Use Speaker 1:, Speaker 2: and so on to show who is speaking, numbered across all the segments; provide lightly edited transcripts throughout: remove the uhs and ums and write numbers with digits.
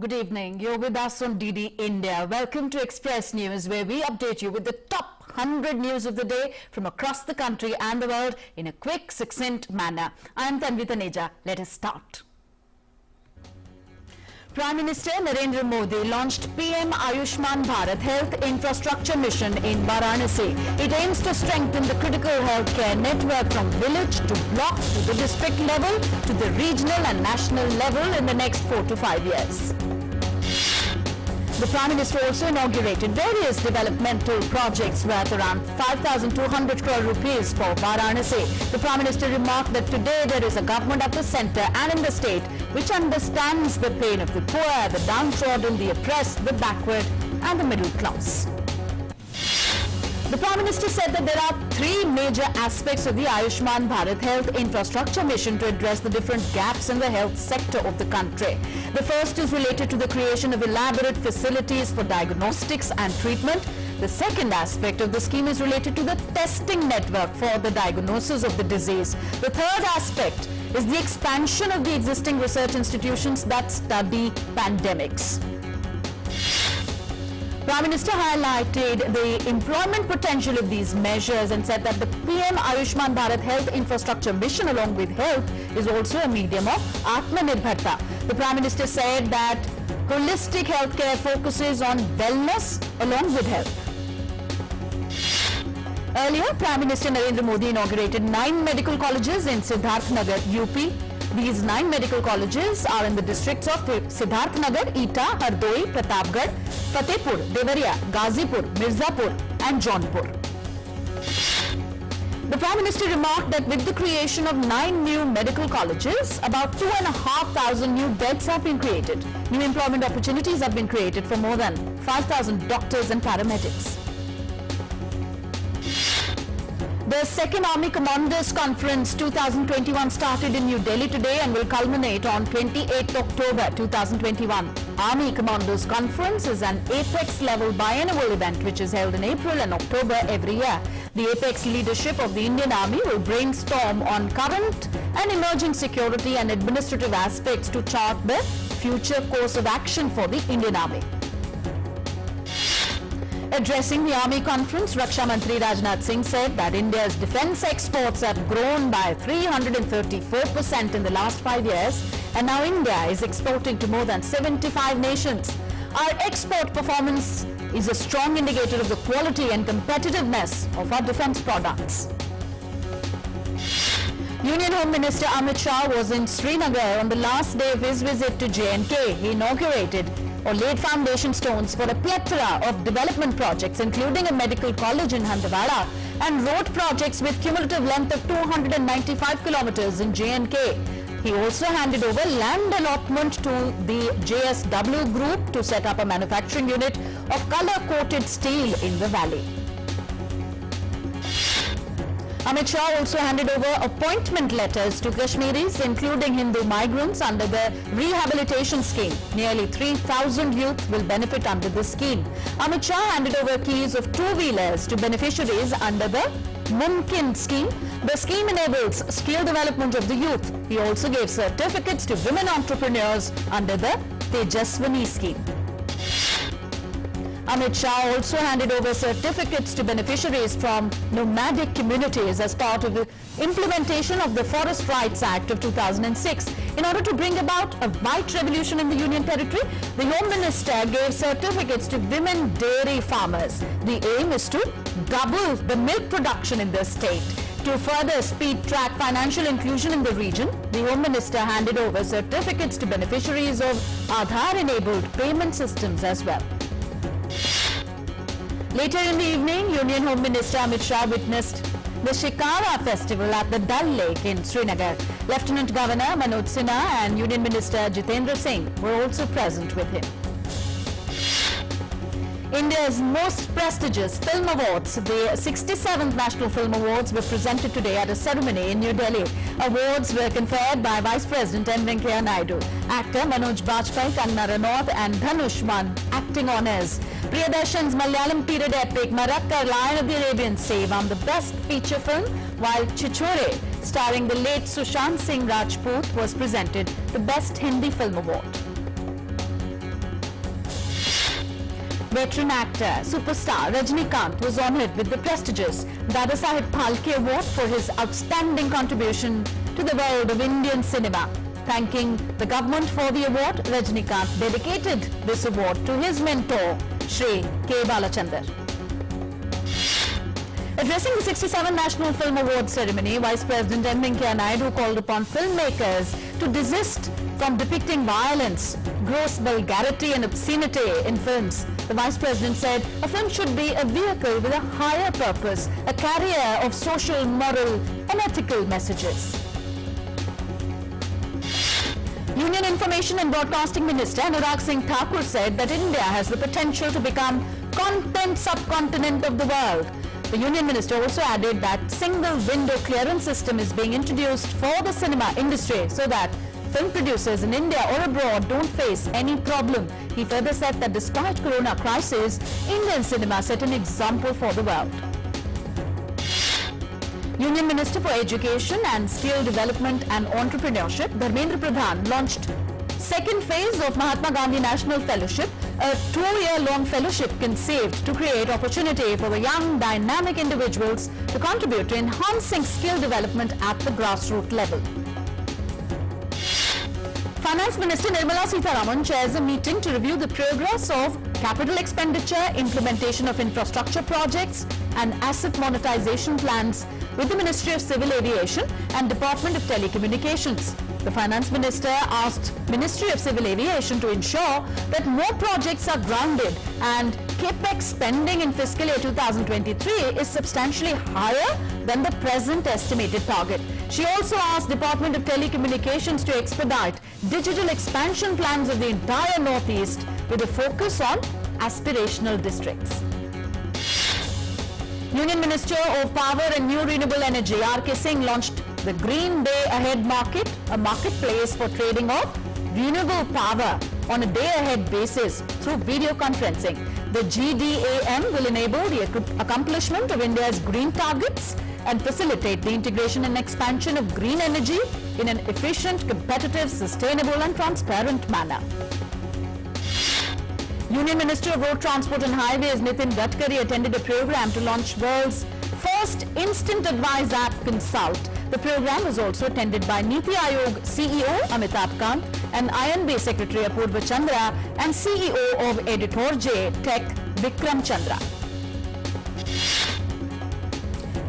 Speaker 1: Good evening. You're with us on DD India. Welcome to Express News, where we update you with the top 100 news of the day from across the country and the world in a quick, succinct manner. I'm Tanvi Taneja. Let us start. Prime Minister Narendra Modi launched PM Ayushman Bharat Health Infrastructure Mission in Varanasi. It aims to strengthen the critical healthcare network from village to block to the district level to the regional and national level in the next 4 to 5 years. The Prime Minister also inaugurated various developmental projects worth around 5,200 crore rupees for Varanasi. The Prime Minister remarked that today there is a government at the centre and in the state which understands the pain of the poor, the downtrodden, the oppressed, the backward and the middle class. The Prime Minister said that there are three major aspects of the Ayushman Bharat Health Infrastructure Mission to address the different gaps in the health sector of the country. The first is related to the creation of elaborate facilities for diagnostics and treatment. The second aspect of the scheme is related to the testing network for the diagnosis of the disease. The third aspect is the expansion of the existing research institutions that study pandemics. Prime Minister highlighted the employment potential of these measures and said that the PM Ayushman Bharat Health Infrastructure Mission along with health is also a medium of Atmanirbharta. The Prime Minister said that holistic healthcare focuses on wellness along with health. Earlier, Prime Minister Narendra Modi inaugurated 9 medical colleges in Siddharthnagar, UP. These 9 medical colleges are in the districts of Siddharthnagar, Etah, Hardoi, Pratapgarh, Fatehpur, Devariya, Ghazipur, Mirzapur and Jaunpur. The Prime Minister remarked that with the creation of 9 new medical colleges, about 2,500 new beds have been created. New employment opportunities have been created for more than 5,000 doctors and paramedics. The Second Army Commanders Conference 2021 started in New Delhi today and will culminate on 28 October 2021. Army Commanders Conference is an apex-level biannual event which is held in April and October every year. The apex leadership of the Indian Army will brainstorm on current and emerging security and administrative aspects to chart the future course of action for the Indian Army. Addressing the Army Conference, Raksha Mantri Rajnath Singh said that India's defence exports have grown by 334% in the last 5 years, and now India is exporting to more than 75 nations. Our export performance is a strong indicator of the quality and competitiveness of our defence products. Union Home Minister Amit Shah was in Srinagar on the last day of his visit to J&K. He inaugurated or laid foundation stones for a plethora of development projects, including a medical college in Handawada and road projects with cumulative length of 295 kilometers in J&K. He also handed over land allotment to the JSW Group to set up a manufacturing unit of color-coated steel in the valley. Amit Shah also handed over appointment letters to Kashmiris, including Hindu migrants, under the rehabilitation scheme. Nearly 3,000 youth will benefit under this scheme. Amit Shah handed over keys of two-wheelers to beneficiaries under the Mumkin scheme. The scheme enables skill development of the youth. He also gave certificates to women entrepreneurs under the Tejaswini scheme. Amit Shah also handed over certificates to beneficiaries from nomadic communities as part of the implementation of the Forest Rights Act of 2006. In order to bring about a white revolution in the Union Territory, the Home Minister gave certificates to women dairy farmers. The aim is to double the milk production in the state. To further speed-track financial inclusion in the region, the Home Minister handed over certificates to beneficiaries of Aadhaar-enabled payment systems as well. Later in the evening, Union Home Minister Amit Shah witnessed the Shikara festival at the Dal Lake in Srinagar. Lieutenant Governor Manoj Sinha and Union Minister Jitendra Singh were also present with him. India's most prestigious film awards, the 67th National Film Awards, were presented today at a ceremony in New Delhi. Awards were conferred by Vice President M. Venkaiah Naidu. Actor Manoj Bajpayee, Kangana Ranaut and Dhanush won acting honours. Priyadarshan's Malayalam period epic Marakkar Lion of the Arabian Sea won the best feature film, while Chichore, starring the late Sushant Singh Rajput, was presented the best Hindi film award. Veteran actor, superstar Rajinikanth was honoured with the prestigious Dadasaheb Phalke Award for his outstanding contribution to the world of Indian cinema. Thanking the government for the award, Rajinikanth dedicated this award to his mentor, Shri K. Balachandar. Addressing the 67th National Film Awards ceremony, Vice President M. Venkaiah Naidu called upon filmmakers to desist from depicting violence, gross vulgarity and obscenity in films. The Vice President said a film should be a vehicle with a higher purpose, a carrier of social, moral and ethical messages. Union Information and Broadcasting Minister Anurag Singh Thakur said that India has the potential to become content subcontinent of the world. The Union Minister also added that single window clearance system is being introduced for the cinema industry so that film producers in India or abroad don't face any problem. He further said that despite corona crisis, Indian cinema set an example for the world. Union Minister for Education and Skill Development and Entrepreneurship, Dharmendra Pradhan, launched second phase of Mahatma Gandhi National Fellowship, a 2-year-long fellowship conceived to create opportunity for the young, dynamic individuals to contribute to enhancing skill development at the grassroots level. Finance Minister Nirmala Sitharaman chairs a meeting to review the progress of capital expenditure, implementation of infrastructure projects and asset monetization plans with the Ministry of Civil Aviation and Department of Telecommunications. The Finance Minister asked Ministry of Civil Aviation to ensure that more projects are grounded and capex spending in fiscal year 2023 is substantially higher than the present estimated target. She also asked Department of Telecommunications to expedite digital expansion plans of the entire Northeast with a focus on aspirational districts. Union Minister of Power and New Renewable Energy R.K. Singh launched the Green Day Ahead Market, a marketplace for trading of renewable power on a day-ahead basis through video conferencing. The GDAM will enable the accomplishment of India's green targets and facilitate the integration and expansion of green energy in an efficient, competitive, sustainable and transparent manner. Union Minister of Road Transport and Highways Nitin Gadkari attended a program to launch world's first instant advice app, Consult. The program was also attended by Niti Aayog CEO Amitabh Kant and INB Secretary Apurva Chandra and CEO of Editorj Tech Vikram Chandra.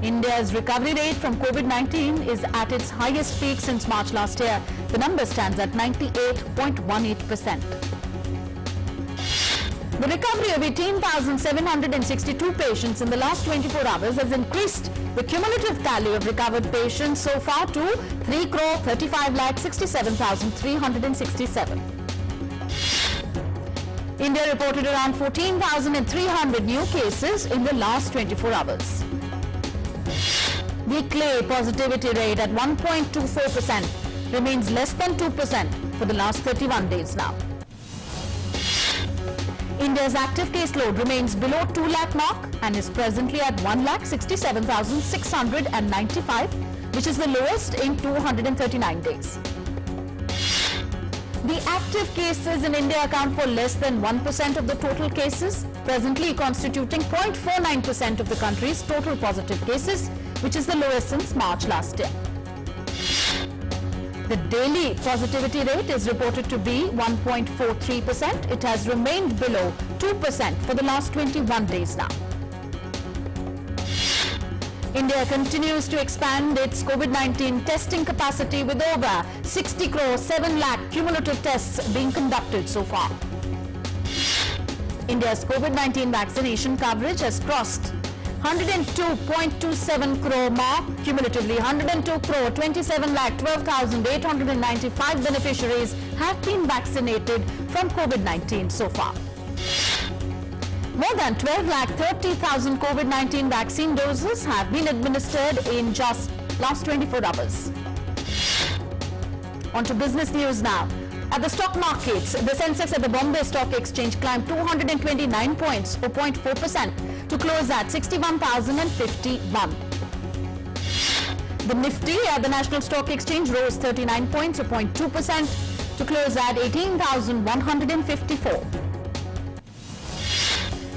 Speaker 1: India's recovery rate from COVID-19 is at its highest peak since March last year. The number stands at 98.18%. The recovery of 18,762 patients in the last 24 hours has increased the cumulative tally of recovered patients so far to 3,35,67,367. India reported around 14,300 new cases in the last 24 hours. Weekly positivity rate at 1.24% remains less than 2% for the last 31 days now. India's active caseload remains below 2 lakh mark and is presently at 1,67,695, which is the lowest in 239 days. The active cases in India account for less than 1% of the total cases, presently constituting 0.49% of the country's total positive cases, which is the lowest since March last year. The daily positivity rate is reported to be 1.43%. It has remained below 2% for the last 21 days now. India continues to expand its COVID-19 testing capacity with over 60 crore 7 lakh cumulative tests being conducted so far. India's COVID-19 vaccination coverage has crossed 102.27 crore mark. Cumulatively, 102 crore 27 lakh 12,895 beneficiaries have been vaccinated from COVID-19 so far. More than 12 lakh 30,000 COVID-19 vaccine doses have been administered in just last 24 hours. On to business news now. At the stock markets, the Sensex at the Bombay Stock Exchange climbed 229 points, or 0.4%, to close at 61,051. The Nifty at the National Stock Exchange rose 39 points, or 0.2%, to close at 18,154.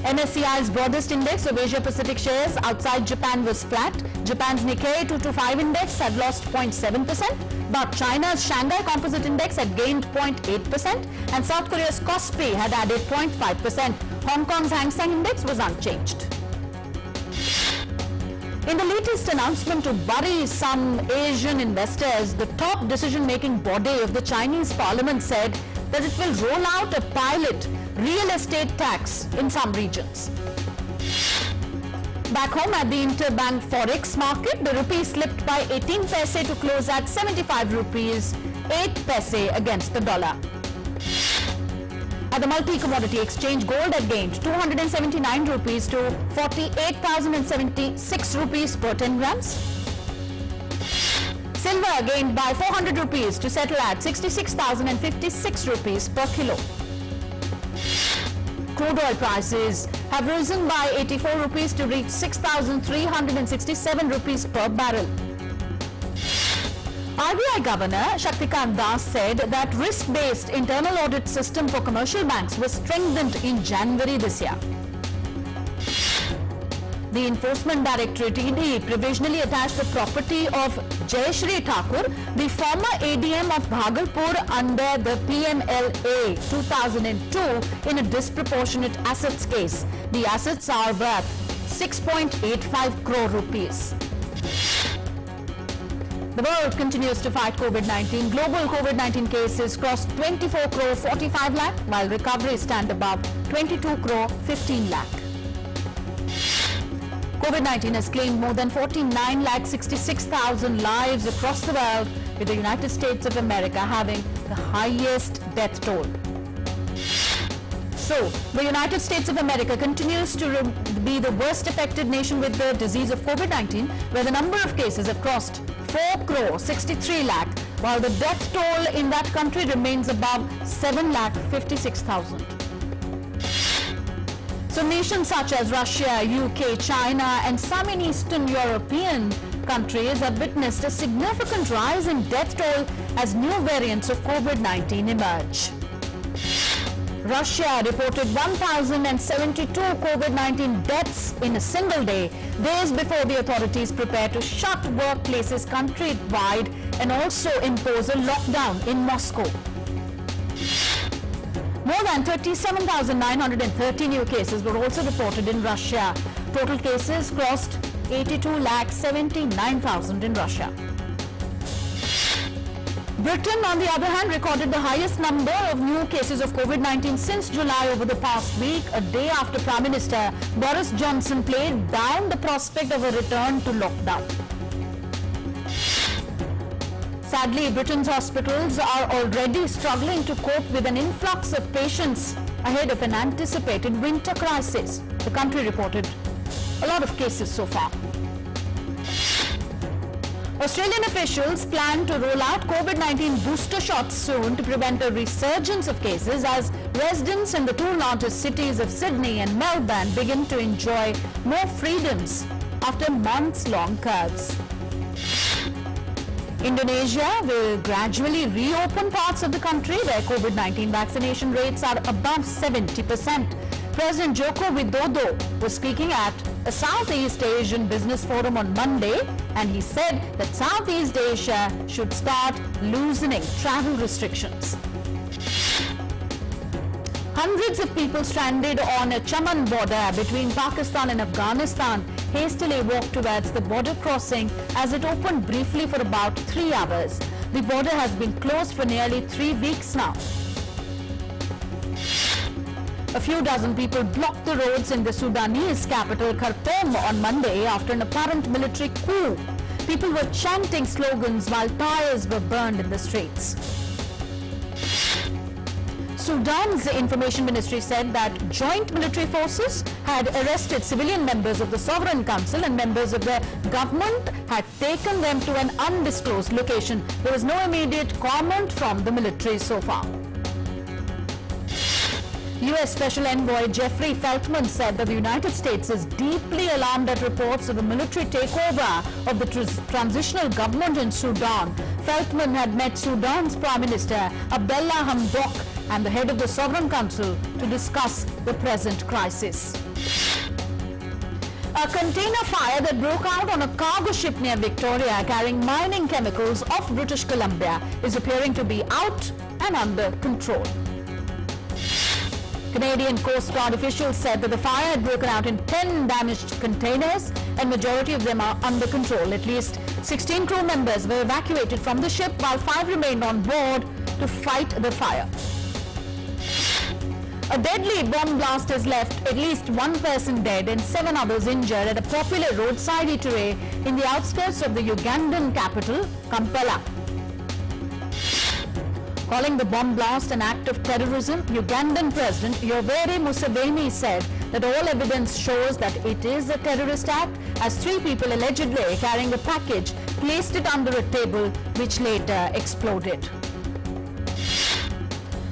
Speaker 1: MSCI's broadest index of Asia-Pacific shares outside Japan was flat. Japan's Nikkei 225 index had lost 0.7%, but China's Shanghai Composite Index had gained 0.8%, and South Korea's Kospi had added 0.5%. Hong Kong's Hang Seng Index was unchanged. In the latest announcement to worry some Asian investors, the top decision-making body of the Chinese parliament said that it will roll out a pilot real estate tax in some regions. Back home at the interbank forex market, the rupee slipped by 18 paise to close at 75 rupees 8 paise against the dollar. At the multi-commodity exchange, gold had gained 279 rupees to 48,076 rupees per 10 grams. Silver gained by 400 rupees to settle at 66,056 rupees per kilo. Crude oil prices have risen by 84 rupees to reach 6,367 rupees per barrel. RBI Governor Shaktikant Das said that risk-based internal audit system for commercial banks was strengthened in January this year. The Enforcement Directorate ED provisionally attached the property of Jayashri Thakur, the former ADM of Bhagalpur, under the PMLA 2002 in a disproportionate assets case. The assets are worth 6.85 crore rupees. The world continues to fight COVID-19. Global COVID-19 cases crossed 24 crore 45 lakh, while recoveries stand above 22 crore 15 lakh. COVID-19 has claimed more than 49 lakh 66,000 lives across the world, with the United States of America having the highest death toll. So, the United States of America continues to be the worst affected nation with the disease of COVID-19, where the number of cases have crossed 4 crore 63 lakh, while the death toll in that country remains above 7 lakh 56,000. So nations such as Russia, UK, China and some in Eastern European countries have witnessed a significant rise in death toll as new variants of COVID-19 emerge. Russia reported 1,072 COVID-19 deaths in a single day, days before the authorities prepare to shut workplaces countrywide and also impose a lockdown in Moscow. More than 37,930 new cases were also reported in Russia. Total cases crossed 82,79,000 in Russia. Britain, on the other hand, recorded the highest number of new cases of COVID-19 since July over the past week, a day after Prime Minister Boris Johnson played down the prospect of a return to lockdown. Sadly, Britain's hospitals are already struggling to cope with an influx of patients ahead of an anticipated winter crisis. The country reported a lot of cases so far. Australian officials plan to roll out COVID-19 booster shots soon to prevent a resurgence of cases as residents in the two largest cities of Sydney and Melbourne begin to enjoy more freedoms after months-long curbs. Indonesia will gradually reopen parts of the country where COVID-19 vaccination rates are above 70%. President Joko Widodo was speaking at a Southeast Asian Business Forum on Monday, and he said that Southeast Asia should start loosening travel restrictions. Hundreds of people stranded on a Chaman border between Pakistan and Afghanistan hastily walked towards the border crossing as it opened briefly for about 3 hours. The border has been closed for nearly 3 weeks now. A few dozen people blocked the roads in the Sudanese capital Khartoum on Monday after an apparent military coup. People were chanting slogans while tires were burned in the streets. Sudan's information ministry said that joint military forces had arrested civilian members of the Sovereign Council and members of the government had taken them to an undisclosed location. There was no immediate comment from the military so far. U.S. Special Envoy Jeffrey Feltman said that the United States is deeply alarmed at reports of a military takeover of the transitional government in Sudan. Feltman had met Sudan's Prime Minister Abdallah Hamdok and the head of the Sovereign Council to discuss the present crisis. A container fire that broke out on a cargo ship near Victoria carrying mining chemicals off British Columbia is appearing to be out and under control. Canadian Coast Guard officials said that the fire had broken out in 10 damaged containers and majority of them are under control. At least 16 crew members were evacuated from the ship while 5 remained on board to fight the fire. A deadly bomb blast has left at least 1 person dead and 7 others injured at a popular roadside eatery in the outskirts of the Ugandan capital, Kampala. Calling the bomb blast an act of terrorism, Ugandan President Yoweri Museveni said that all evidence shows that it is a terrorist act, as 3 people allegedly carrying a package placed it under a table which later exploded.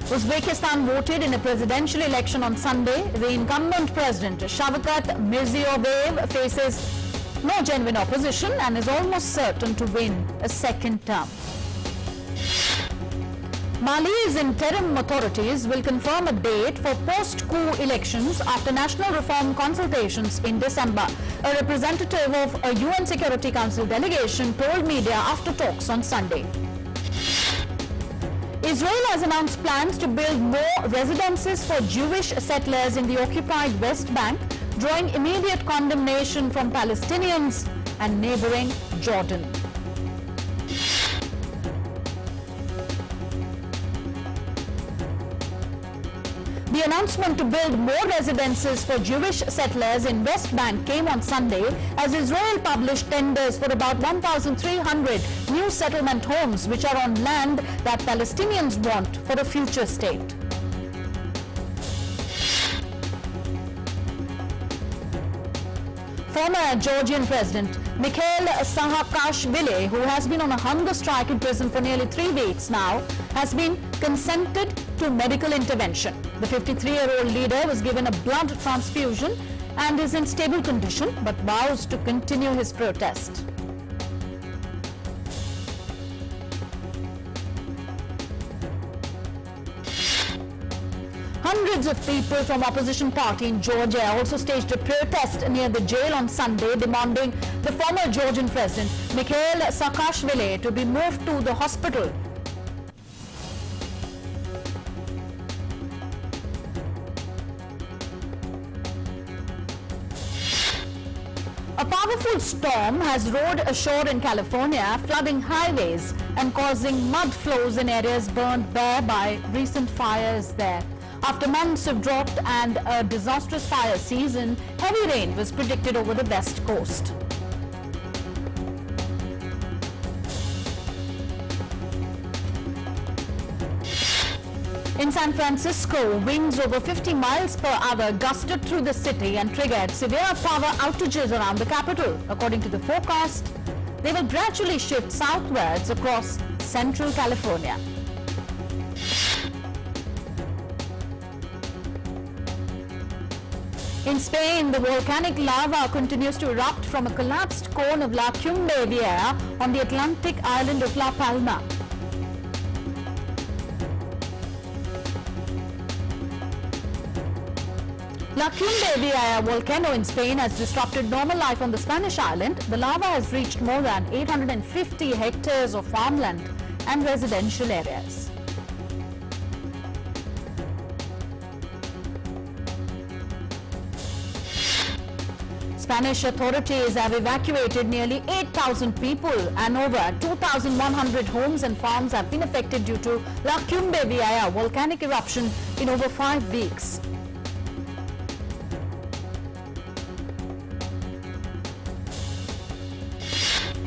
Speaker 1: Uzbekistan voted in a presidential election on Sunday. The incumbent president, Shavkat Mirziyoyev, faces no genuine opposition and is almost certain to win a second term. Mali's interim authorities will confirm a date for post-coup elections after national reform consultations in December. A representative of a UN Security Council delegation told media after talks on Sunday. Israel has announced plans to build more residences for Jewish settlers in the occupied West Bank, drawing immediate condemnation from Palestinians and neighboring Jordan. The announcement to build more residences for Jewish settlers in West Bank came on Sunday as Israel published tenders for about 1,300 new settlement homes which are on land that Palestinians want for a future state. Former Georgian President Mikhail Saakashvili, who has been on a hunger strike in prison for nearly 3 weeks now, has been consented to medical intervention. The 53-year-old leader was given a blood transfusion and is in stable condition but vows to continue his protest. Hundreds of people from opposition party in Georgia also staged a protest near the jail on Sunday, demanding the former Georgian president Mikhail Saakashvili to be moved to the hospital. A powerful storm has rolled ashore in California, flooding highways and causing mud flows in areas burned bare by recent fires there. After months of drought and a disastrous fire season, heavy rain was predicted over the west coast. In San Francisco, winds over 50 miles per hour gusted through the city and triggered severe power outages around the capital. According to the forecast, they will gradually shift southwards across central California. In Spain, the volcanic lava continues to erupt from a collapsed cone of La Cumbre Vieja on the Atlantic island of La Palma. La Cumbre Vieja volcano in Spain has disrupted normal life on the Spanish island. The lava has reached more than 850 hectares of farmland and residential areas. Spanish authorities have evacuated nearly 8,000 people and over 2,100 homes and farms have been affected due to La Cumbre Vieja volcanic eruption in over 5 weeks.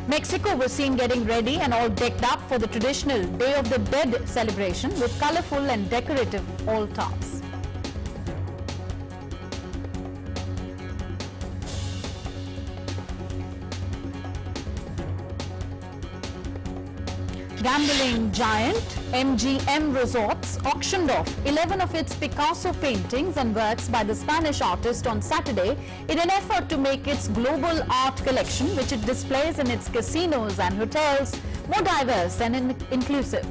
Speaker 1: Mexico was seen getting ready and all decked up for the traditional Day of the Dead celebration with colorful and decorative altars. Gambling giant MGM Resorts auctioned off 11 of its Picasso paintings and works by the Spanish artist on Saturday in an effort to make its global art collection, which it displays in its casinos and hotels, more diverse and inclusive.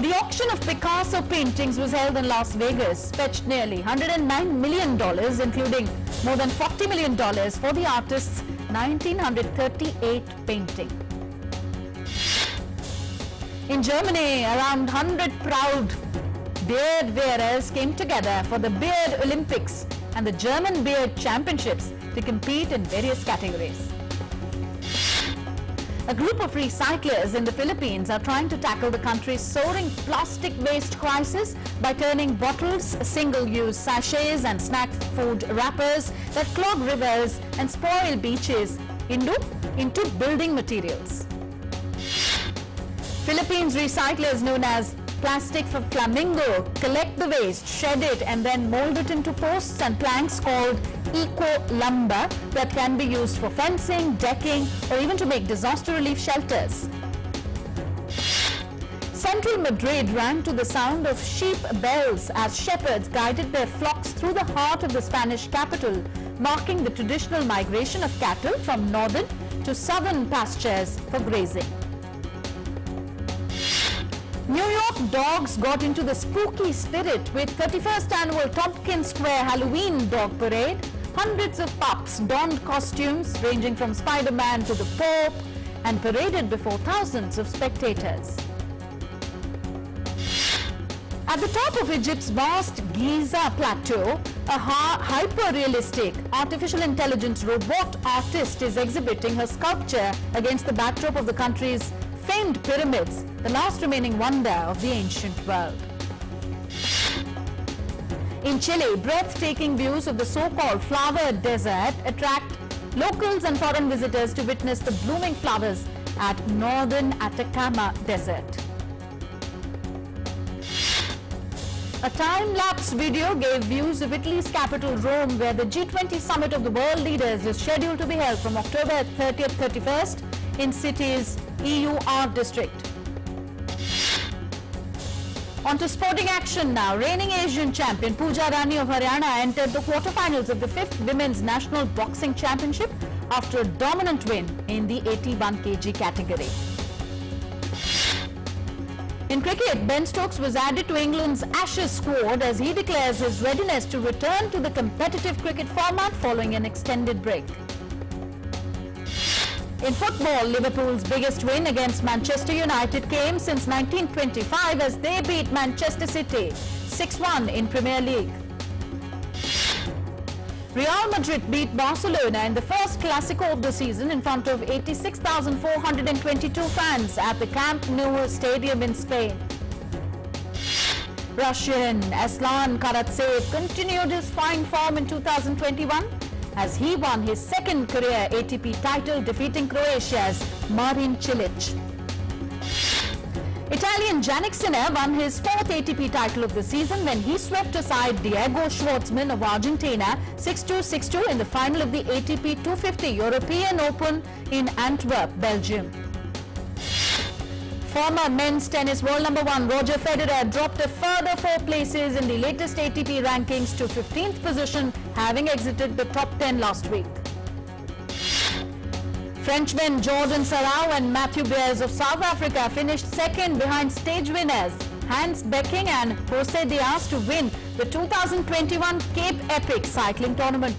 Speaker 1: The auction of Picasso paintings was held in Las Vegas, fetched nearly $109 million, including more than $40 million for the artist's 1938 painting. In Germany, around 100 proud beard wearers came together for the Beard Olympics and the German Beard Championships to compete in various categories. A group of recyclers in the Philippines are trying to tackle the country's soaring plastic waste crisis by turning bottles, single-use sachets and snack food wrappers that clog rivers and spoil beaches into building materials. Philippines recyclers known as Plastic for Flamingo collect the waste, shed it and then mold it into posts and planks called eco lumber that can be used for fencing, decking or even to make disaster relief shelters. Central Madrid rang to the sound of sheep bells as shepherds guided their flocks through the heart of the Spanish capital, marking the traditional migration of cattle from northern to southern pastures for grazing. New York dogs got into the spooky spirit with 31st annual Tompkins Square Halloween Dog Parade. Hundreds of pups donned costumes ranging from Spider-Man to the Pope and paraded before thousands of spectators. At the top of Egypt's vast Giza plateau, a hyper-realistic artificial intelligence robot artist is exhibiting her sculpture against the backdrop of the country's famed pyramids, the last remaining wonder of the ancient world. In Chile, breathtaking views of the so-called flower desert attract locals and foreign visitors to witness the blooming flowers at northern Atacama Desert. A time-lapse video gave views of Italy's capital Rome, where the G20 summit of the world leaders is scheduled to be held from October 30th, 31st in city's EU Art District. On to sporting action now. Reigning Asian champion Pooja Rani of Haryana entered the quarterfinals of the 5th Women's National Boxing Championship after a dominant win in the 81 kg category. In cricket, Ben Stokes was added to England's Ashes squad as he declares his readiness to return to the competitive cricket format following an extended break. In football, Liverpool's biggest win against Manchester United came since 1925 as they beat Manchester City 6-1 in Premier League. Real Madrid beat Barcelona in the first Clásico of the season in front of 86,422 fans at the Camp Nou Stadium in Spain. Russian Aslan Karatsev continued his fine form in 2021 as he won his second career ATP title, defeating Croatia's Marin Cilic. Italian Jannik Sinner won his 4th ATP title of the season when he swept aside Diego Schwartzman of Argentina 6-2, 6-2 in the final of the ATP 250 European Open in Antwerp, Belgium. Former men's tennis world number 1 Roger Federer dropped a further 4 places in the latest ATP rankings to 15th position, having exited the top 10 last week. Frenchmen Jordan Sarau and Matthew Beers of South Africa finished second behind stage winners Hans Becking and Jose Diaz to win the 2021 Cape Epic cycling tournament.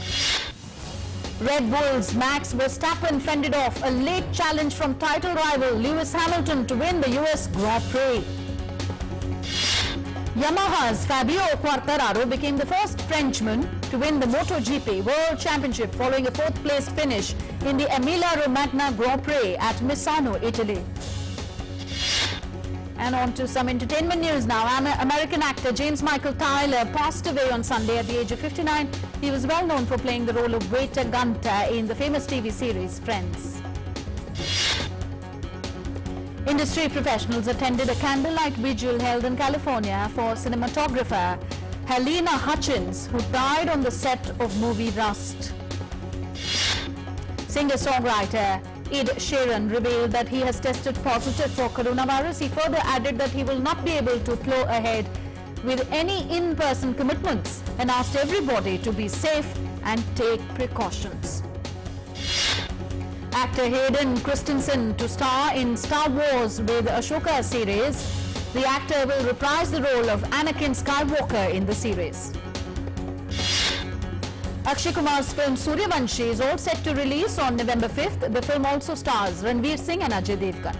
Speaker 1: Red Bull's Max Verstappen fended off a late challenge from title rival Lewis Hamilton to win the US Grand Prix. Yamaha's Fabio Quartararo became the first Frenchman to win the MotoGP World Championship following a 4th place finish in the Emilia-Romagna Grand Prix at Misano, Italy. And on to some entertainment news now. American actor James Michael Tyler passed away on Sunday at the age of 59. He was well known for playing the role of waiter Gunter in the famous TV series Friends. Industry professionals attended a candlelight vigil held in California for cinematographer Helena Hutchins, who died on the set of movie Rust. Singer-songwriter Ed Sheeran revealed that he has tested positive for coronavirus. He further added that he will not be able to plow ahead with any in-person commitments and asked everybody to be safe and take precautions. Actor Hayden Christensen to star in Star Wars with Ashoka series The actor will reprise the role of Anakin Skywalker in the series. Akshay Kumar's film Suryavanshi is all set to release on November 5th. The film also stars Ranveer Singh and Ajay Devgan.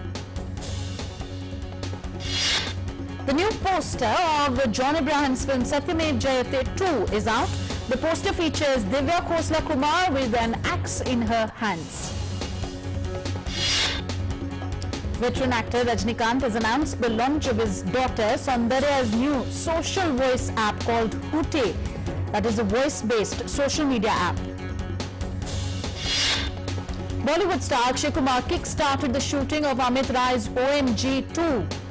Speaker 1: The new poster of John Abraham's film Satyamev Jayate 2 is out. The poster features Divya Khosla Kumar with an axe in her hands. Veteran actor Rajnikant has announced the launch of his daughter Saundarya's new social voice app called Hoote. That is a voice-based social media app. Bollywood star Akshay Kumar kick-started the shooting of Amit Rai's OMG 2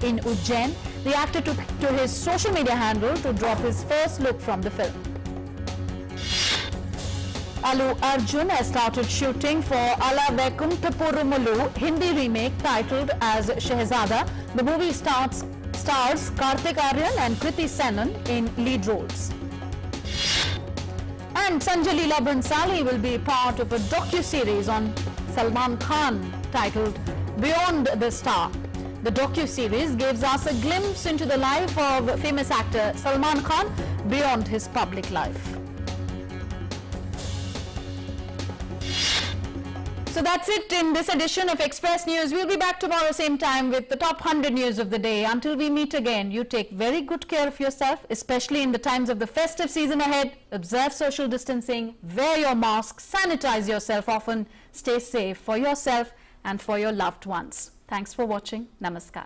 Speaker 1: in Ujjain. The actor took to his social media handle to drop his first look from the film. Allu Arjun has started shooting for Ala Vaikuntapurumulu Hindi remake titled as Shehzada. The movie stars Kartik Aaryan and Kriti Sanon in lead roles. And Sanjay Leela Bhansali will be part of a docu-series on Salman Khan titled Beyond the Star. The docu-series gives us a glimpse into the life of famous actor Salman Khan beyond his public life. So that's it in this edition of Express News. We'll be back tomorrow same time with the top 100 news of the day. Until we meet again, you take very good care of yourself, especially in the times of the festive season ahead. Observe social distancing, wear your mask, sanitize yourself often, stay safe for yourself and for your loved ones. Thanks for watching. Namaskar.